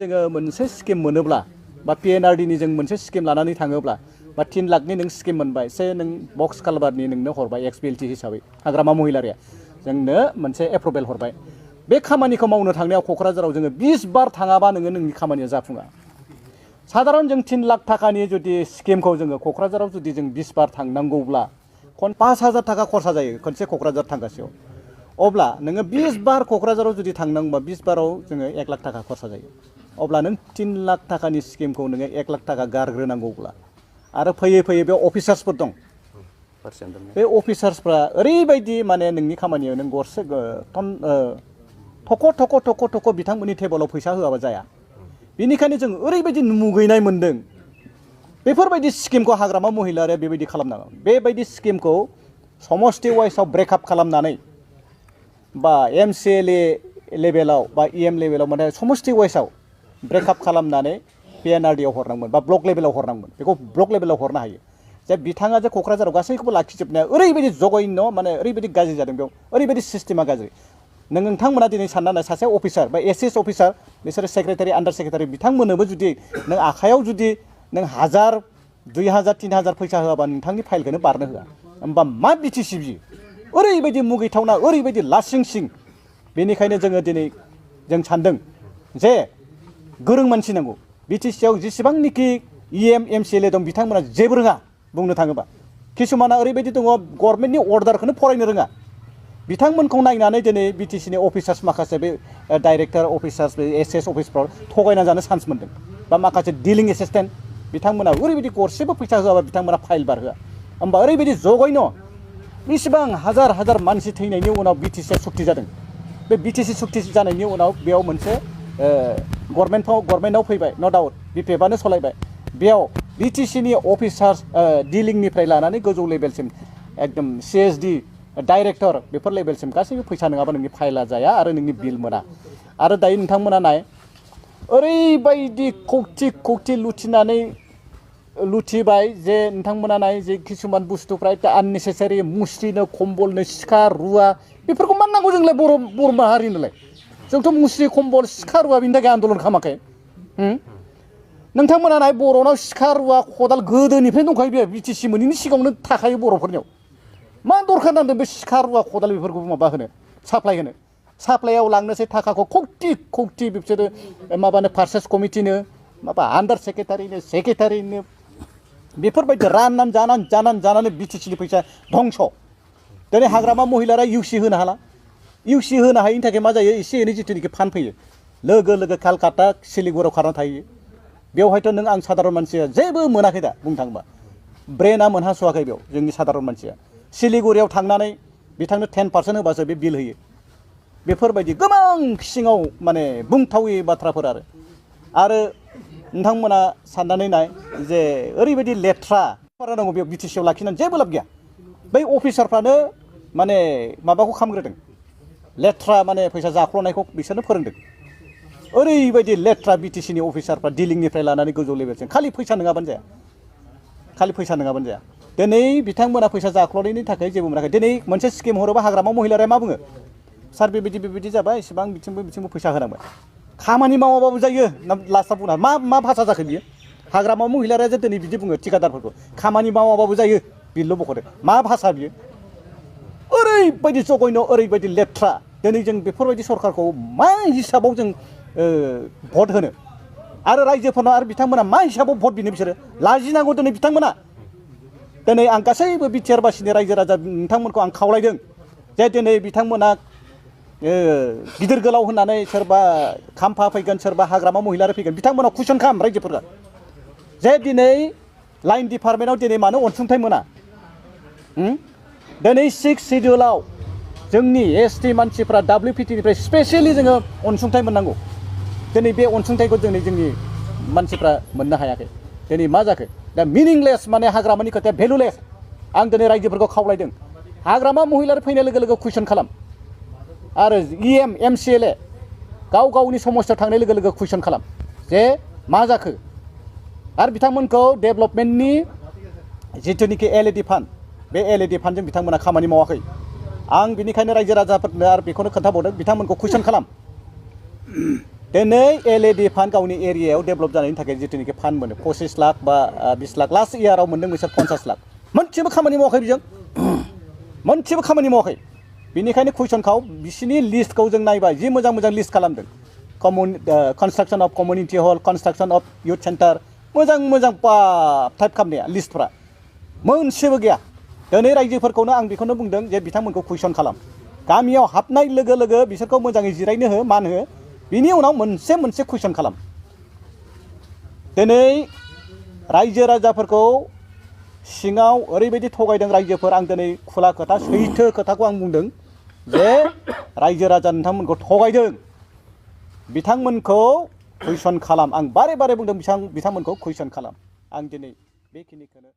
जोङो मोनसे स्किम मोनोब्ला बा पिएनआरडिनि जों मोनसे स्किम लानानै थाङोब्ला बा 3 लाखनि नों स्किम मोनबाय से नों बक्स कालभारनि नोंनो हरबाय एक्सबिएलटि हिसाबै हाग्रामा महिलारिया जोंनो मोनसे एप्रुभेल हरबाय बे खामानिखौ मावनो थांनायाव क'क्राझाराव जोङो 20 बार थाङाबा नोंनि खामानिया जाफुङा साधारन जों 3 लाख थाखानि जुदि स्किमखौ जोङो क'क्राझाराव जुदि जों 20 बार थांनांगौब्ला 5,000 थाखा खरसा जायो खनसे क'क्राझार थांगासेयाव अब्ला नोङो 20 बार क'क्राझाराव जुदि थांनांगौबा 20 बाराव जोङो 1 लाख थाखा खरसा जायो अब्ला नों 3 लाख थाखानि स्किमखौ नोङो 1 लाख थाखा गारग्रोनांगौब्ला आरो फैयै फैयै बे अफिसार्सफोर दं बे अफिसार्सफ्रा ओरैबायदि माने नोंनि खामानियाव नों गरसे थख' बिथांमोननि टेबोलाव फैसा होआबा जाया बेनिखायनो जों ओरैबायदि मुगैनाय मोन्दों बेफोरबायदि स्किमखौ हाग्रामा महिलारिया बेबायदि खालामनाङा बेबायदि स्किमखौ समष्टि वाइसआव ब्रेकआप खालामनानै बा एमसिएलए लेभेलाव बा इएम लेभेलाव माने समष्टि वाइसआव ब्रेकआप खालामनानै पिएनआरडिआव हरनांगोन बा ब्लक लेभेलाव हरनांगोन बेखौ ब्लक लेभेलाव हरनो हायो जे बिथाङा जे क'क्राझाराव गासैखौबो लाखिजोबनाया ओरैबायदि जघन्य माने ओरैबायदि गाज्रि जादों बेयाव ओरैबायदि सिस्टेमा गाज्रि नोंथांमोना दिनै सानना सासे अफिसार बा एसएस अफिसार बिसोरो सेक्रेटारि आन्डार सेक्रेटारि बिथांमोननोबो जुदि नों आखायाव जुदि नों 1000 2000 3000 फैसा होआबा नोंथांनि फाइलखौनो बारनो होआ होमबा मा बिटिसि बियो ओरैबायदि मुगैथावना ओरैबायदि लासिंसिं बेनिखायनो जोङो दिनै जों सानदों जे गोरों मानसि नांगौ बिटिसिआव जेसेबांनिखि इएम एमसिएलए दं बिथांमोना जेबो रोङा बुंनो थाङोबा किसुमाना ओरैबायदि दङ गभर्नमेन्टनि अर्डारखौनो फरायनो रोङा बिथांमोनखौ नायनानै दिनै बिटिसिनि अफिसार्स माखासे बे डाइरेक्टर अफिसार्स बे एसएस अफिसफ्राव थगायना जानो चान्स मोन्दों बा माखासे डिलिं एसिस्टेन्ट बिथांमोना ओरैबायदि गरसेबो फैसा होआबा बिथांमोना फाइल बारहोआ होमबा ओरैबायदि जघन्य बेसेबां हाजार मानसि थैनायनि उनाव बिटिसिआ सुक्ति जादों बे बिटिसि सुक्ति जानायनि उनाव बेयाव मोनसे गभर्नमेन्टआव फैबाय न' डाउट बिपिएफआनो सलायबाय बेयाव बिटिसिनि अफिसार्स डिलिंनिफ्राय लानानै गोजौ लेभेलसिम एकदम सिएसडि डाइरेक्टर बेफोर लेभेलसिम गासैबो फैसा नङाबा नोंनि फाइला जाया आरो नोंनि बिल मोना आरो दायो नोंथांमोना नाय ओरैबायदि कौटि लुथिबाय जे नोंथांमोना नाय जे किसुमान बुस्थुफ्रा आननेसेसारि मुस्रिनो कम्बलनो सिखा रुवा बेफोरखौ मा नांगौ जोंलाय बर' माहारिनोलाय जोंथ' मुस्रि कम्बल सिखा रुवा बिनि थाखाय आन्दलन खालामाखै नोंथांमोना नाय बर'नाव सिखा रुवा खदाल गोदोनिफ्रायनो दंखायो बे बिटिसि मोनैनि सिगाङावनो थाखायो बर'फोरनियाव मा दरखार नांदों बे सिखा रुवा खदाल बेफोरखौ माबा होनो साप्लाइ होनो साप्लाइआव लांनोसै थाखाखौ कौटि बिसोरो माबानो पार्चेस कमिटिनो माबा आन्डार सेक्रेटारिनो बेफोरबायदि जानानै बिटिसिनि फैसा धंस दिनै हाग्रामा महिलारा इउसि होनो हाला इउसि होनो हायिनि थाखाय मा जायो एसे एनै जिथुनिखि फान्ड फैयो लोगो कालकाता सिलिगुरियाव खारना थायो बेवहायथ' नों आं साधारन मानसिया जेबो मोनाखै दा बुंनो थाङोबा ब्रेना मोनहास'वाखै बेयाव जोंनि साधारन मानसिया सिलिगुरियाव थांनानै बिथांनो 10% होबासो बे बिल होयो बेफोरबायदि गोबां सिङाव माने बुंथावै बाथ्राफोर आरो नोंथांमोना साननानै नाय जे ओरैबायदि लेथ्रा नांगौ बेयाव बिटिसिआव लाखिनानै जेबो लाब गैया बै अफिसारफ्रानो माने माबाखौ खालामग्रोदों लेथ्रा माने फैसा जाख्ल'नायखौ बिसोरनो फोरोंदों ओरैबायदि लेथ्रा बिटिसिनि अफिसारफ्रा डिलिंनिफ्राय लानानै गोजौ लेभेलसिम खालि फैसा नङाबानो जाया दिनै बिथांमोना फैसा जाख्ल'नायनि थाखाय जेबो मोनाखै दिनै मोनसे स्किम हरोबा हाग्रामा महिलारिया मा बुङो सार बेबायदि जाबाय इसेबां बिथिंबो फैसा होनांबाय खामानि मावाबाबो जायो लास्टआव बुंना मा भाषा जाखो बियो हाग्रामा महिलारिया जे दिनै बिदि बुङो थिकादारफोरखौ खामानि मावाबाबो जायो बिल' बख'दो मा भाषा बियो ओरैबायदि जघन्य ओरैबायदि लेथ्रा दिनै जों बेफोरबायदि सरकारखौ मा हिसाबाव जों भट होनो आरो रायजोफोरनाव आरो बिथांमोना मा हिसाबाव भट बिनो बिसोरो लाजिनांगौ दिनै बिथांमोना दिनै आं गासैबो बिटिआरबासिनि रायजो राजा नोंथांमोनखौ आं खावलायदों जे दिनै बिथांमोना गिदिर गोलाव होननानै सोरबा खाम्फा फैगोन सोरबा हाग्रामा महिलारि फैगोन बिथांमोनाव कुइसन खालाम रायजोफोरा जे दिनै लाइन डिपार्टमेन्टआव दिनै मानो अनसुंथाइ मोना दिनै 6 सिडिउलाव जोंनि एसटि मानसिफ्रा WPTनिफ्राय स्पेसियेलि जोङो अनसुंथाइ मोननांगौ दिनै बे अनसुंथाइखौ जोंनि मानसिफ्रा मोननो हायाखै दिनै मा जाखो दा मिनिंलेस माने हाग्रामानि खोथाया भेलुलेस आं दिनै रायजोफोरखौ खावलायदों हाग्रामा महिलारि फैनाय लोगो लोगो कुइसन खालाम आरो इएम एमसिएलए गावनि समस्यायाव थांनाय लोगो लोगो कुइसन खालाम जे मा जाखो आरो बिथांमोनखौ डेभेलपमेन्टनि जिथुनिखि एलइडि फान्ड बे एलइडि फान्डजों बिथांमोना खामानि मावाखै आं बिनिखायनो रायजो राजाफोरनो आरो बेखौनो खोन्थाबावदों बिथांमोनखौ कुइसन खालाम दिनै LED फान्ड गावनि एरियायाव डेभेलप जानायनि थाखाय जिथुनिखि फान्ड मोनो 25 लाख बा 20 लाख लास्ट इयाराव मोनदों बिसोर 50 लाख मोनसेबो खामानि मावाखै बिजों मोनसेबो खामानि मावाखै बेनिखायनो कुइसनखौ बिसिनि लिस्टखौ जों नायबाय जि मोजां मोजां लिस्ट खालामदों construction of community hall construction of youth centre मोजां मोजां टाइप खालामनाया लिस्टफ्रा मोनसेबो गैया दिनै रायजोफोरखौनो आं बेखौनो बुंदों जे बिथांमोनखौ कुइसन खालाम गामियाव हाबनाय लोगो लोगो बिसोरखौ मोजाङै जिरायनो हो मान हो बिनि उनाव मोनसे मोनसे कुइसन खालाम दिनै रायजो राजाफोरखौ सिङाव ओरैबायदि थगायदों रायजोफोर आं दिनै खुला खोथा सैथो खोथाखौ आं बुंदों जे रायजो राजा नोंथांमोनखौ थगायदों बिथांमोनखौ कुइसन खालाम आं बारे बारे बुंदों बिथांमोनखौ कुइसन खालाम आं दिनै बेखिनिखौनो